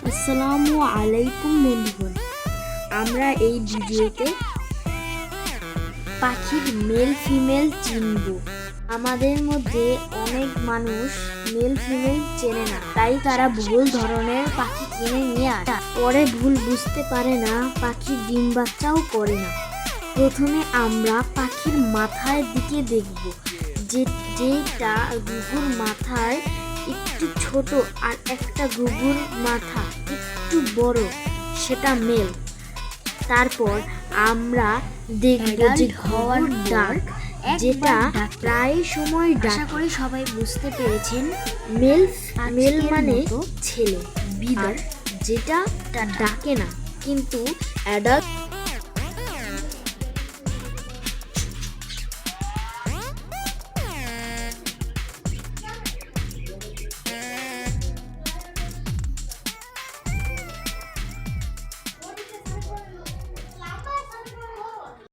আসসালামু আলাইকুম বন্ধুগণ, আমরা এই ভিডিওতে পাখির মেল ফিমেল চিনব। আমাদের মধ্যে অনেক মানুষ মেল ফিমেল চেনে না, তাই তারা ভুল ধরনের পাখি কিনে নিয়ে আসে। পরে ভুল বুঝতে পারে না, পাখির ডিম বাচ্চাও করে না। প্রথমে আমরা পাখির মাথার দিকে দেখব, যেটা ঘুঘুর মাথায় একটু ছোট আর একটা ঘুঘুর মাথা একটু বড়, সেটা মেল। তারপর আমরা দেখব যে ঘর ডাক, যেটা প্রায় সময় আশা করি সবাই বুঝতে পেরেছেন। মেল মেল মানে ছেলে, আর যেটা ডাকে না কিন্তু অ্যাডাল্ট